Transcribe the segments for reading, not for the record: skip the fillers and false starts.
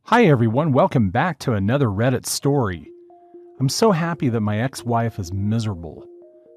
Hi everyone, welcome back to another Reddit story. I'm so happy that my ex-wife is miserable.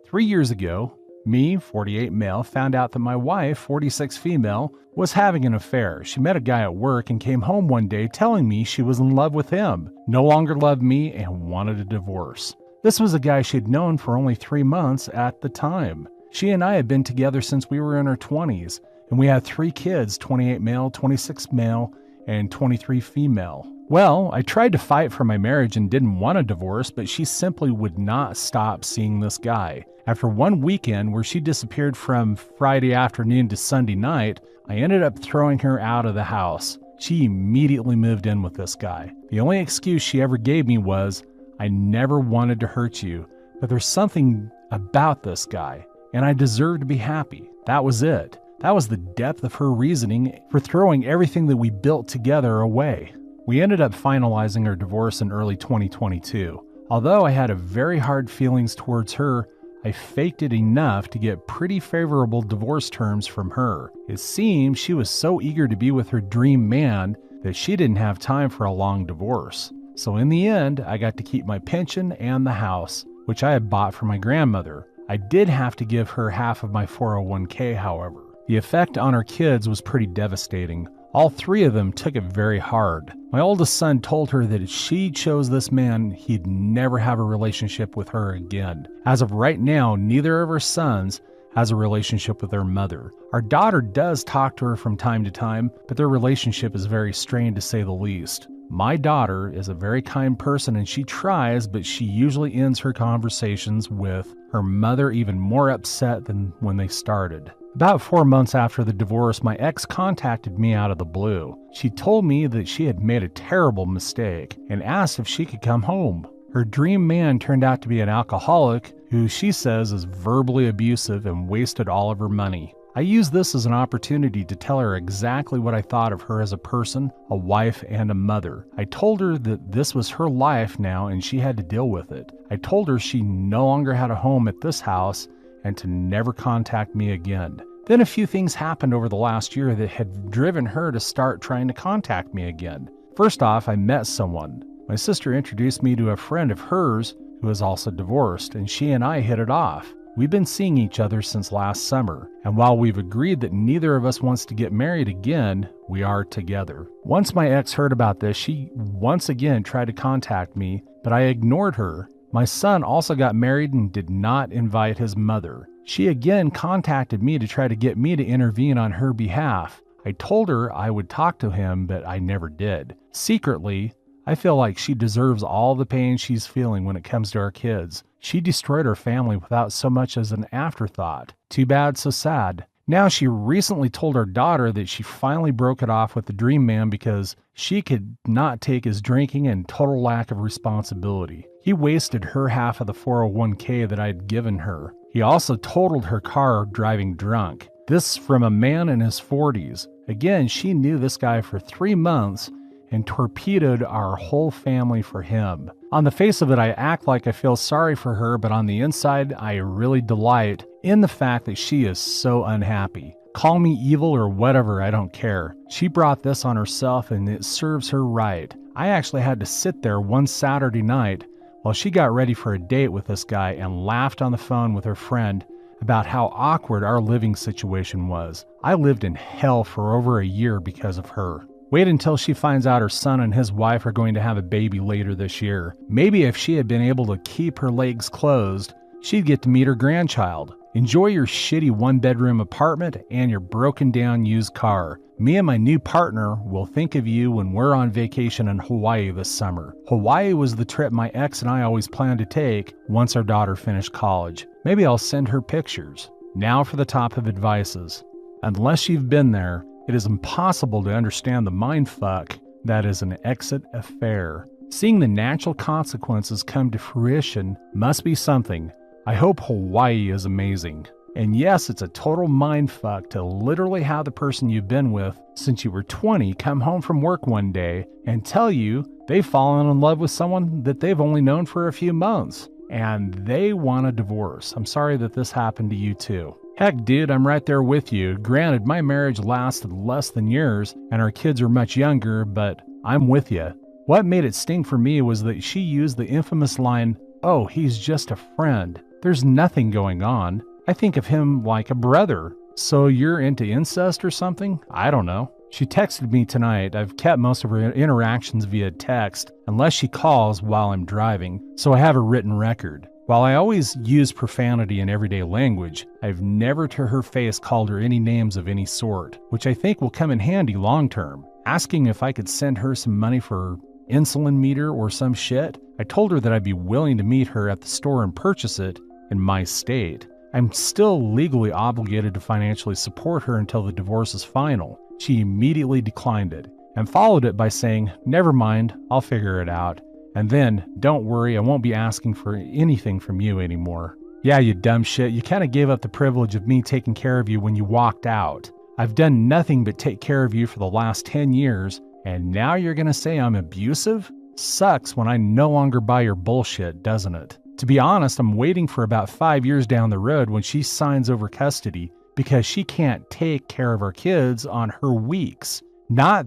3 years ago, me, 48 male, found out that my wife, 46 female, was having an affair. She met a guy at work and came home one day telling me she was in love with him, no longer loved me, and wanted a divorce. This was a guy she'd known for only 3 months at the time. She and I had been together since we were in our 20s, and we had 3 kids, 28 male, 26 male, and 23 female. Well, I tried to fight for my marriage and didn't want a divorce, but she simply would not stop seeing this guy. After one weekend where she disappeared from Friday afternoon to Sunday night, I ended up throwing her out of the house. She immediately moved in with this guy. The only excuse she ever gave me was, "I never wanted to hurt you, but there's something about this guy, and I deserve to be happy." That was it. That was the depth of her reasoning for throwing everything that we built together away. We ended up finalizing our divorce in early 2022. Although I had a very hard feelings towards her, I faked it enough to get pretty favorable divorce terms from her. It seemed she was so eager to be with her dream man that she didn't have time for a long divorce. So in the end, I got to keep my pension and the house, which I had bought for my grandmother. I did have to give her half of my 401k, however. The effect on our kids was pretty devastating. All 3 of them took it very hard. My oldest son told her that if she chose this man, he'd never have a relationship with her again. As of right now, neither of our sons has a relationship with their mother. Our daughter does talk to her from time to time, but their relationship is very strained to say the least. My daughter is a very kind person and she tries, but she usually ends her conversations with her mother even more upset than when they started. About 4 months after the divorce, my ex contacted me out of the blue. She told me that she had made a terrible mistake and asked if she could come home. Her dream man turned out to be an alcoholic who she says is verbally abusive and wasted all of her money. I used this as an opportunity to tell her exactly what I thought of her as a person, a wife, and a mother. I told her that this was her life now and she had to deal with it. I told her she no longer had a home at this house and to never contact me again. Then a few things happened over the last year that had driven her to start trying to contact me again. First off, I met someone. My sister introduced me to a friend of hers who is also divorced, and she and I hit it off. We've been seeing each other since last summer, and while we've agreed that neither of us wants to get married again, we are together. Once my ex heard about this, she once again tried to contact me, but I ignored her. My son also got married and did not invite his mother. She again contacted me to try to get me to intervene on her behalf. I told her I would talk to him, but I never did. Secretly, I feel like she deserves all the pain she's feeling when it comes to our kids. She destroyed our family without so much as an afterthought. Too bad, so sad. Now she recently told our daughter that she finally broke it off with the dream man because she could not take his drinking and total lack of responsibility. He wasted her half of the 401k that I'd given her. He also totaled her car driving drunk. This from a man in his 40s. Again, she knew this guy for 3 months and torpedoed our whole family for him. On the face of it, I act like I feel sorry for her, but on the inside, I really delight in the fact that she is so unhappy. Call me evil or whatever, I don't care. She brought this on herself and it serves her right. I actually had to sit there one Saturday night while she got ready for a date with this guy and laughed on the phone with her friend about how awkward our living situation was. I lived in hell for over a year because of her. Wait until she finds out her son and his wife are going to have a baby later this year. Maybe if she had been able to keep her legs closed, she'd get to meet her grandchild. Enjoy your shitty 1-bedroom apartment and your broken down used car. Me and my new partner will think of you when we're on vacation in Hawaii this summer. Hawaii was the trip my ex and I always planned to take once our daughter finished college. Maybe I'll send her pictures. Now for the top of advices. Unless you've been there, it is impossible to understand the mindfuck that is an exit affair. Seeing the natural consequences come to fruition must be something. I hope Hawaii is amazing. And yes, it's a total mindfuck to literally have the person you've been with since you were 20 come home from work one day and tell you they've fallen in love with someone that they've only known for a few months. And they want a divorce. I'm sorry that this happened to you too. Heck, dude, I'm right there with you. Granted, my marriage lasted less than yours, and our kids are much younger, but I'm with you. What made it sting for me was that she used the infamous line, "Oh, he's just a friend. There's nothing going on. I think of him like a brother. So you're into incest or something? I don't know." She texted me tonight. I've kept most of her interactions via text, unless she calls while I'm driving, so I have a written record. While I always use profanity in everyday language, I've never to her face called her any names of any sort, which I think will come in handy long term. Asking if I could send her some money for insulin meter or some shit, I told her that I'd be willing to meet her at the store and purchase it in my state. I'm still legally obligated to financially support her until the divorce is final. She immediately declined it and followed it by saying, "Never mind, I'll figure it out. And then, don't worry, I won't be asking for anything from you anymore." Yeah, you dumb shit, you kind of gave up the privilege of me taking care of you when you walked out. I've done nothing but take care of you for the last 10 years, and now you're gonna say I'm abusive? Sucks when I no longer buy your bullshit, doesn't it? To be honest, I'm waiting for about 5 years down the road when she signs over custody because she can't take care of our kids on her weeks. Not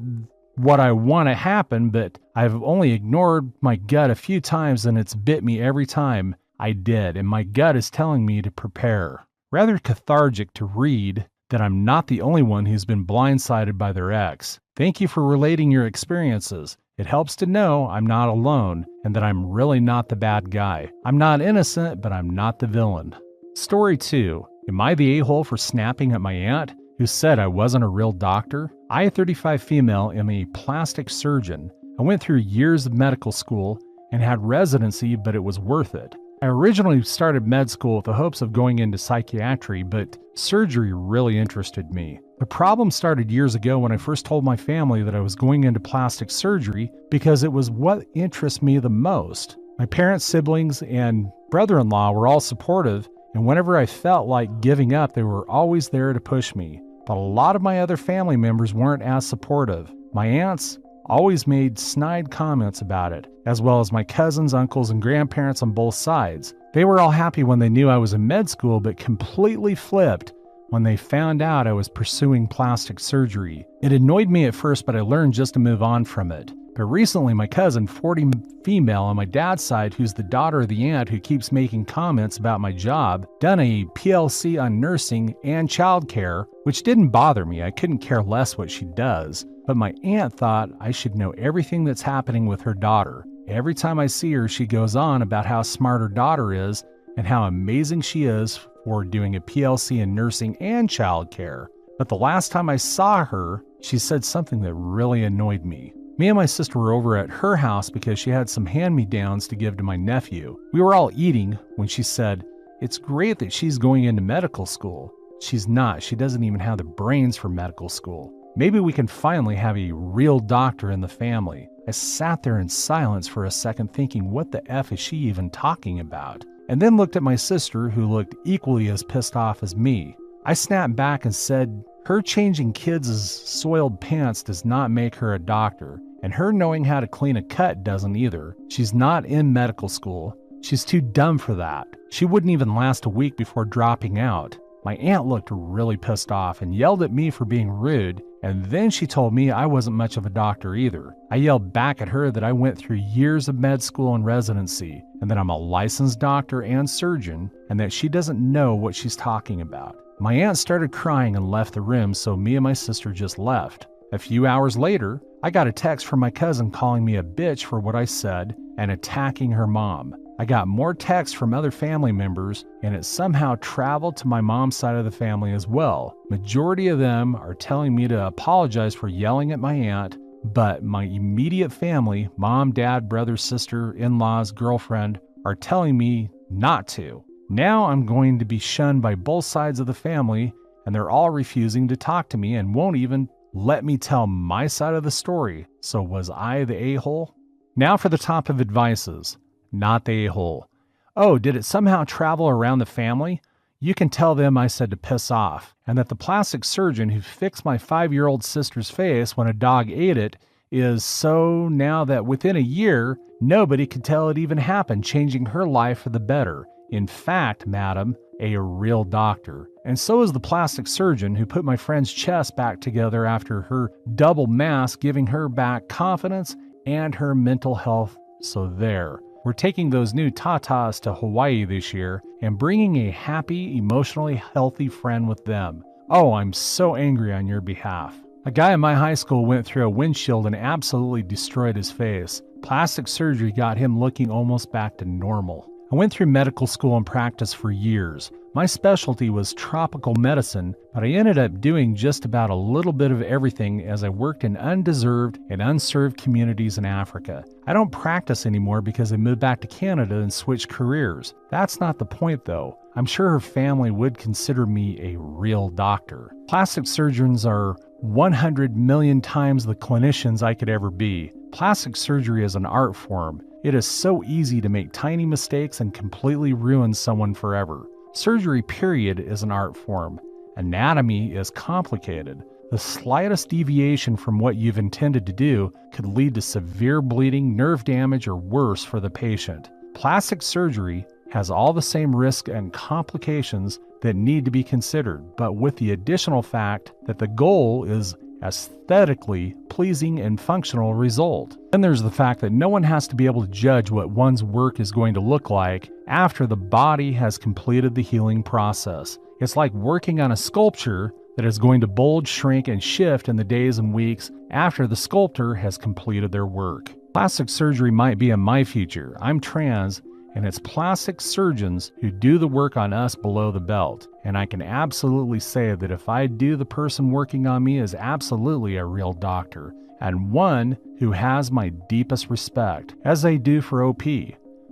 what I want to happen, but I've only ignored my gut a few times and it's bit me every time I did, and my gut is telling me to prepare. Rather cathartic to read that I'm not the only one who's been blindsided by their ex. Thank you for relating your experiences. It helps to know I'm not alone and that I'm really not the bad guy. I'm not innocent, but I'm not the villain. Story 2. Am I the a-hole for snapping at my aunt who said I wasn't a real doctor? I, a 35 female, am a plastic surgeon. I went through years of medical school and had residency, but it was worth it. I originally started med school with the hopes of going into psychiatry, but surgery really interested me. The problem started years ago when I first told my family that I was going into plastic surgery because it was what interests me the most. My parents, siblings, and brother-in-law were all supportive, and whenever I felt like giving up, they were always there to push me. But a lot of my other family members weren't as supportive. My aunts always made snide comments about it, as well as my cousins, uncles, and grandparents on both sides. They were all happy when they knew I was in med school, but completely flipped when they found out I was pursuing plastic surgery. It annoyed me at first, but I learned just to move on from it. But recently, my cousin, 40 female on my dad's side, who's the daughter of the aunt who keeps making comments about my job, done a PLC on nursing and childcare, which didn't bother me. I couldn't care less what she does. But my aunt thought I should know everything that's happening with her daughter. Every time I see her, she goes on about how smart her daughter is and how amazing she is for doing a PLC in nursing and childcare. But the last time I saw her, she said something that really annoyed me. Me and my sister were over at her house because she had some hand-me-downs to give to my nephew. We were all eating when she said, "It's great that she's going into medical school." She's not. She doesn't even have the brains for medical school. Maybe we can finally have a real doctor in the family. I sat there in silence for a second thinking, what the F is she even talking about? And then looked at my sister, who looked equally as pissed off as me. I snapped back and said, her changing kids' soiled pants does not make her a doctor, and her knowing how to clean a cut doesn't either. She's not in medical school. She's too dumb for that. She wouldn't even last a week before dropping out. My aunt looked really pissed off and yelled at me for being rude, and then she told me I wasn't much of a doctor either. I yelled back at her that I went through years of med school and residency, and that I'm a licensed doctor and surgeon, and that she doesn't know what she's talking about. My aunt started crying and left the room, so me and my sister just left. A few hours later, I got a text from my cousin calling me a bitch for what I said and attacking her mom. I got more texts from other family members, and it somehow traveled to my mom's side of the family as well. Majority of them are telling me to apologize for yelling at my aunt, but my immediate family, mom, dad, brother, sister, in-laws, girlfriend, are telling me not to. Now I'm going to be shunned by both sides of the family, and they're all refusing to talk to me and won't even let me tell my side of the story. So was I the a-hole? Now for the top of advices. Not the a-hole. Oh, did it somehow travel around the family? You can tell them I said to piss off, and that the plastic surgeon who fixed my 5-year-old sister's face when a dog ate it is so now that within a year, nobody could tell it even happened, changing her life for the better. In fact, madam, a real doctor. And so is the plastic surgeon who put my friend's chest back together after her double mask, giving her back confidence and her mental health. So there. We're taking those new tatas to Hawaii this year and bringing a happy, emotionally healthy friend with them. Oh, I'm so angry on your behalf. A guy in my high school went through a windshield and absolutely destroyed his face. Plastic surgery got him looking almost back to normal. I went through medical school and practiced for years. My specialty was tropical medicine, but I ended up doing just about a little bit of everything as I worked in undeserved and unserved communities in Africa. I don't practice anymore because I moved back to Canada and switched careers. That's not the point though. I'm sure her family would consider me a real doctor. Plastic surgeons are 100 million times the clinicians I could ever be. Plastic surgery is an art form. It is so easy to make tiny mistakes and completely ruin someone forever. Surgery, period, is an art form. Anatomy is complicated. The slightest deviation from what you've intended to do could lead to severe bleeding, nerve damage, or worse for the patient. Plastic surgery has all the same risks and complications that need to be considered, but with the additional fact that the goal is aesthetically pleasing and functional result. Then there's the fact that no one has to be able to judge what one's work is going to look like after the body has completed the healing process. It's like working on a sculpture that is going to bulge, shrink, and shift in the days and weeks after the sculptor has completed their work. Plastic surgery might be in my future. I'm trans, and it's plastic surgeons who do the work on us below the belt. And I can absolutely say that if I do, the person working on me is absolutely a real doctor, and one who has my deepest respect, as I do for OP.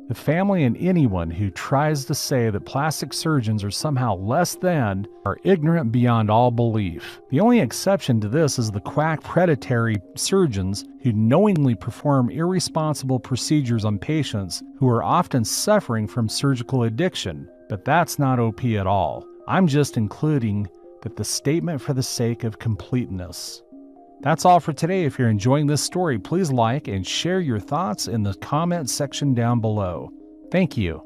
The family and anyone who tries to say that plastic surgeons are somehow less than are ignorant beyond all belief. The only exception to this is the quack predatory surgeons who knowingly perform irresponsible procedures on patients who are often suffering from surgical addiction. But that's not OP at all. I'm just including that the statement for the sake of completeness. That's all for today. If you're enjoying this story, please like and share your thoughts in the comments section down below. Thank you.